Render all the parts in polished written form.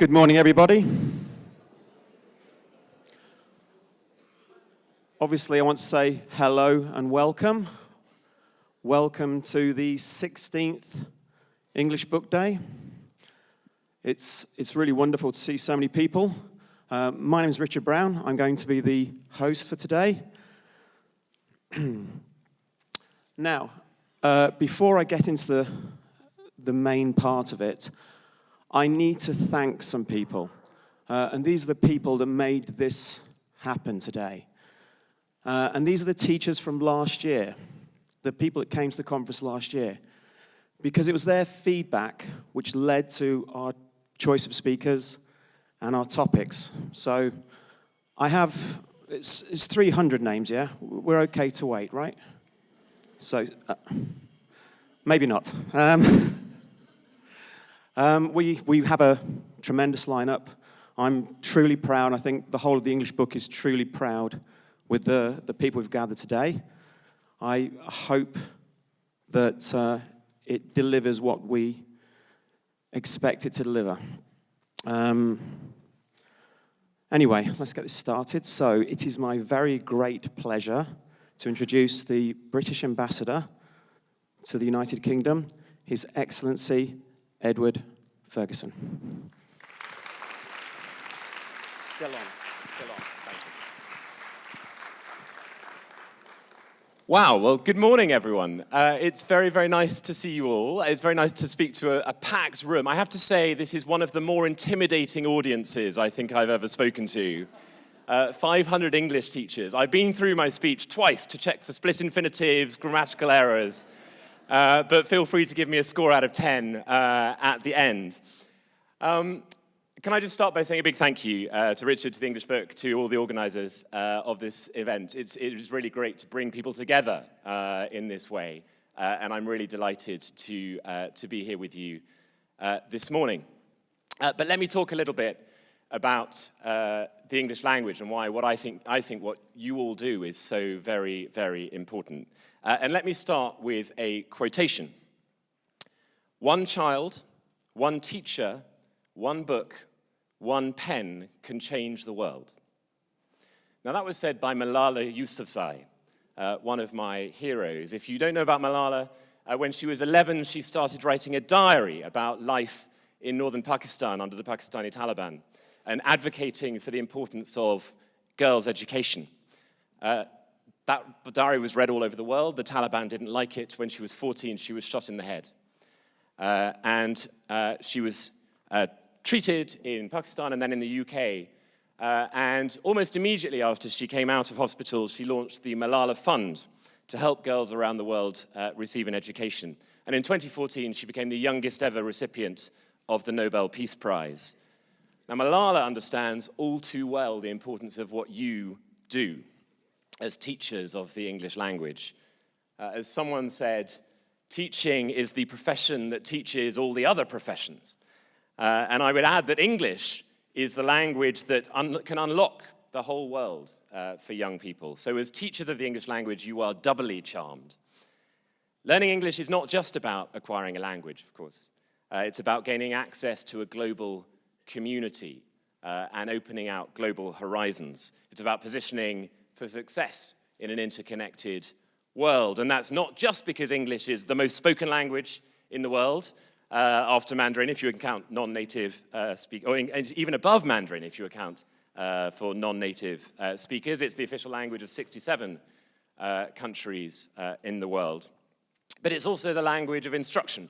Good morning, everybody. Obviously, I want to say hello and welcome. Welcome to the 16th English Book Day. It's really wonderful to see so many people. My name is Richard Brown. I'm going to be the host for today. Now, before I get into the main part of it, I need to thank some people. And these are the people that made this happen today. And these are the teachers from last year, the people that came to the conference last year, because it was their feedback which led to our choice of speakers and our topics. So I have, it's 300 names, yeah? We're okay to wait, right? So, maybe not. We have a tremendous lineup. I'm truly proud. I think the whole of the English book is truly proud with the people we've gathered today. I hope that it delivers what we expect it to deliver. Anyway, let's get this started. So it is my very great pleasure to introduce the British Ambassador to the United Kingdom, His Excellency Edward Ferguson. Still on. Thank you. Wow, well, good morning, everyone. It's very, very nice to see you all. It's very nice to speak to a packed room. I have to say, this is one of the more intimidating audiences I think I've ever spoken to. 500 English teachers. I've been through my speech twice to check for split infinitives, grammatical errors, but feel free to give me a score out of 10 at the end. Can I just start by saying a big thank you to Richard, to the English Book, to all the organisers of this event. It is really great to bring people together in this way, and I'm really delighted to be here with you this morning. But let me talk a little bit about the English language and why I think what you all do is so very, very important. And let me start with a quotation. One child, one teacher, one book, one pen can change the world. Now that was said by Malala Yousafzai, one of my heroes. If you don't know about Malala, when she was 11, she started writing a diary about life in northern Pakistan under the Pakistani Taliban and advocating for the importance of girls' education. That diary was read all over the world. The Taliban didn't like it. When she was 14, she was shot in the head. And she was treated in Pakistan and then in the UK. And almost immediately after she came out of hospital, she launched the Malala Fund to help girls around the world receive an education. And in 2014, she became the youngest ever recipient of the Nobel Peace Prize. Now, Malala understands all too well the importance of what you do as teachers of the English language. As someone said, teaching is the profession that teaches all the other professions. And I would add that English is the language that can unlock the whole world for young people. So as teachers of the English language, you are doubly charmed. Learning English is not just about acquiring a language, of course. It's about gaining access to a global community and opening out global horizons. It's about positioning for success in an interconnected world. And that's not just because English is the most spoken language in the world, after Mandarin, if you count non-native speakers, or even above Mandarin, if you account for non-native speakers. It's the official language of 67 countries in the world. But it's also the language of instruction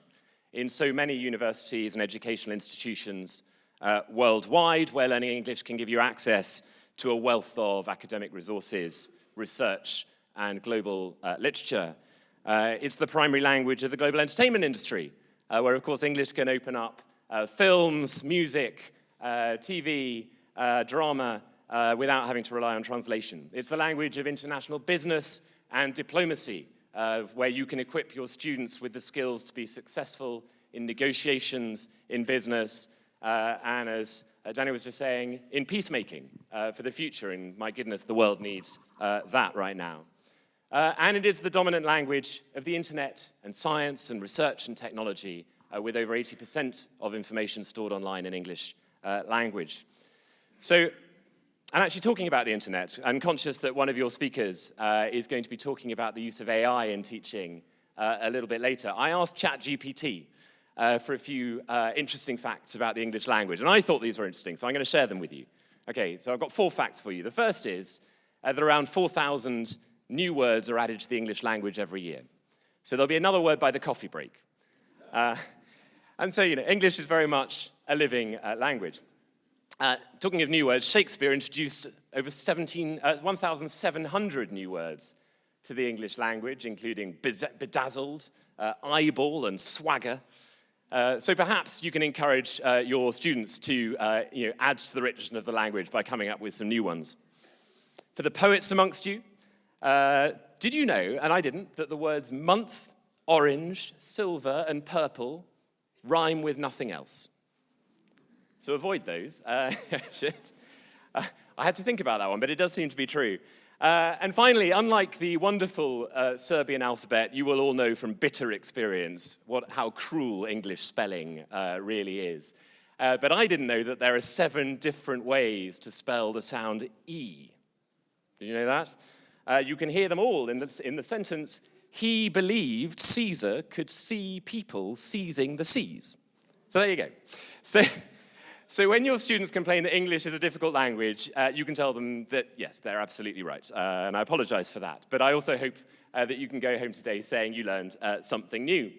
in so many universities and educational institutions worldwide, where learning English can give you access to a wealth of academic resources, research, and global literature. It's the primary language of the global entertainment industry, where, of course, English can open up films, music, TV, drama, without having to rely on translation. It's the language of international business and diplomacy, where you can equip your students with the skills to be successful in negotiations, in business, and as Danny was just saying, in peacemaking for the future. And my goodness, the world needs that right now. And it is the dominant language of the internet and science and research and technology, with over 80% of information stored online in English language. So, and actually talking about the internet, I'm conscious that one of your speakers is going to be talking about the use of AI in teaching a little bit later. I asked ChatGPT for a few interesting facts about the English language, and I thought these were interesting, so I'm going to share them with you. Okay, so I've got 4 facts for you. The first is that around 4,000 new words are added to the English language every year. So there'll be another word by the coffee break. And so, English is very much a living language. Talking of new words, Shakespeare introduced over 1,700 new words to the English language, including bedazzled, eyeball, and swagger. So perhaps you can encourage your students to add to the richness of the language by coming up with some new ones. For the poets amongst you, did you know, and I didn't, that the words month, orange, silver, and purple rhyme with nothing else? So avoid those. I had to think about that one, but it does seem to be true. And finally, unlike the wonderful Serbian alphabet, you will all know from bitter experience how cruel English spelling really is. But I didn't know that there are 7 different ways to spell the sound E. Did you know that? You can hear them all in the sentence, he believed Caesar could see people seizing the seas. So there you go. So when your students complain that English is a difficult language, you can tell them that, yes, they're absolutely right. And I apologize for that. But I also hope that you can go home today saying you learned something new.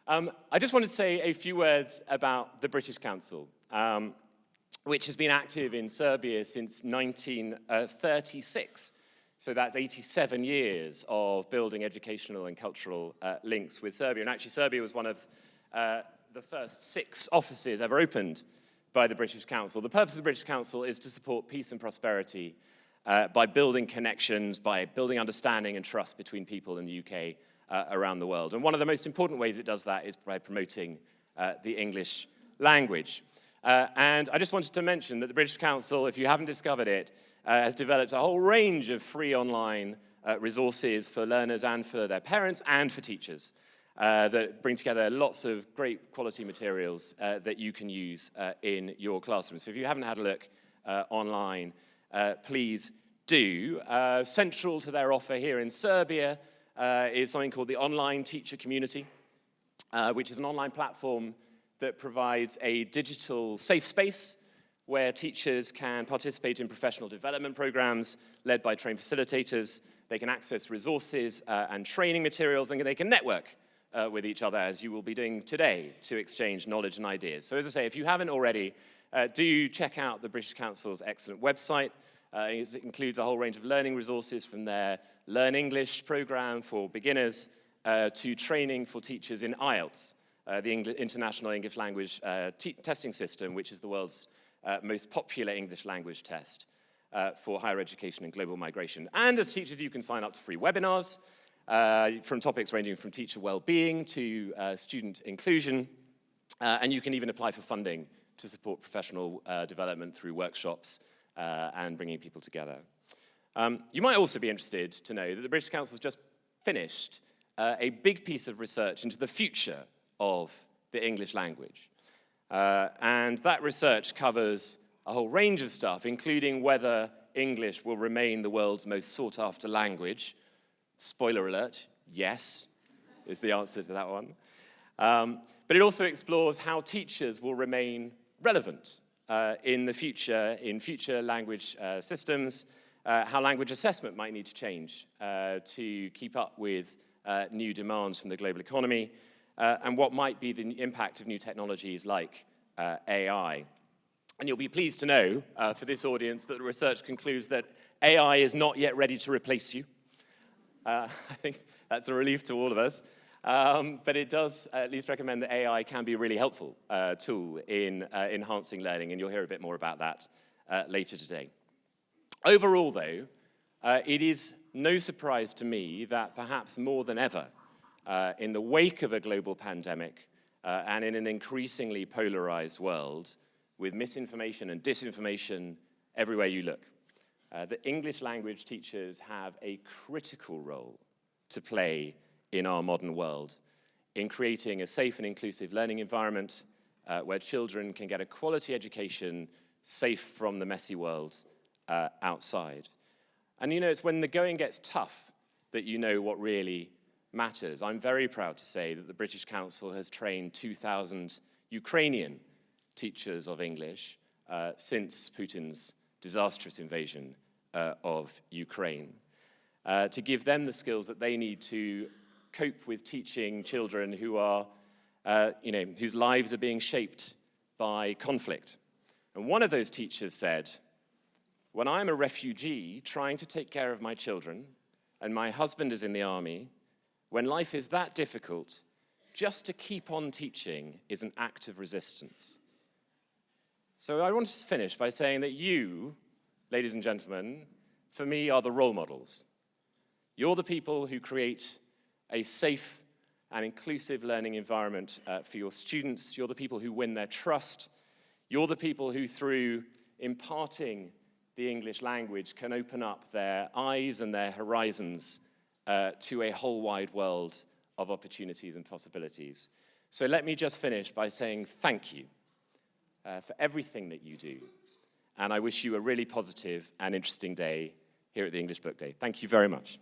I just wanted to say a few words about the British Council, which has been active in Serbia since 1936. So that's 87 years of building educational and cultural links with Serbia. And actually, Serbia was one of the first 6 offices ever opened by the British Council. The purpose of the British Council is to support peace and prosperity by building connections, by building understanding and trust between people in the UK around the world. And one of the most important ways it does that is by promoting the English language. And I just wanted to mention that the British Council, if you haven't discovered it, has developed a whole range of free online resources for learners and for their parents and for teachers that bring together lots of great quality materials that you can use in your classroom. So if you haven't had a look online, please do. Central to their offer here in Serbia is something called the Online Teacher Community, which is an online platform that provides a digital safe space where teachers can participate in professional development programs led by trained facilitators. They can access resources and training materials, and they can network with each other, as you will be doing today, to exchange knowledge and ideas. So as I say, if you haven't already, do check out the British Council's excellent website. It includes a whole range of learning resources from their Learn English program for beginners to training for teachers in IELTS, the International English Language Testing System, which is the world's most popular English language test for higher education and global migration. And as teachers, you can sign up to free webinars from topics ranging from teacher well-being to student inclusion. And you can even apply for funding to support professional development through workshops and bringing people together. You might also be interested to know that the British Council has just finished a big piece of research into the future of the English language. And that research covers a whole range of stuff, including whether English will remain the world's most sought-after language. Spoiler alert, yes, is the answer to that one. But it also explores how teachers will remain relevant in the future, in future language systems, how language assessment might need to change to keep up with new demands from the global economy, and what might be the impact of new technologies like AI. And you'll be pleased to know, for this audience, that the research concludes that AI is not yet ready to replace you. I think that's a relief to all of us. But it does at least recommend that AI can be a really helpful tool in enhancing learning, and you'll hear a bit more about that later today. Overall, though, it is no surprise to me that perhaps more than ever, in the wake of a global pandemic and in an increasingly polarized world, with misinformation and disinformation everywhere you look, the English language teachers have a critical role to play in our modern world in creating a safe and inclusive learning environment where children can get a quality education safe from the messy world outside. And you know, it's when the going gets tough that you know what really matters. I'm very proud to say that the British Council has trained 2,000 Ukrainian teachers of English since Putin's disastrous invasion of Ukraine, to give them the skills that they need to cope with teaching children who are, whose lives are being shaped by conflict. And one of those teachers said, "When I'm a refugee trying to take care of my children, and my husband is in the army, when life is that difficult, just to keep on teaching is an act of resistance." So I want to finish by saying that you, ladies and gentlemen, for me are the role models. You're the people who create a safe and inclusive learning environment for your students. You're the people who win their trust. You're the people who, through imparting the English language, can open up their eyes and their horizons to a whole wide world of opportunities and possibilities. So let me just finish by saying thank you for everything that you do. And I wish you a really positive and interesting day here at the English Book Day. Thank you very much.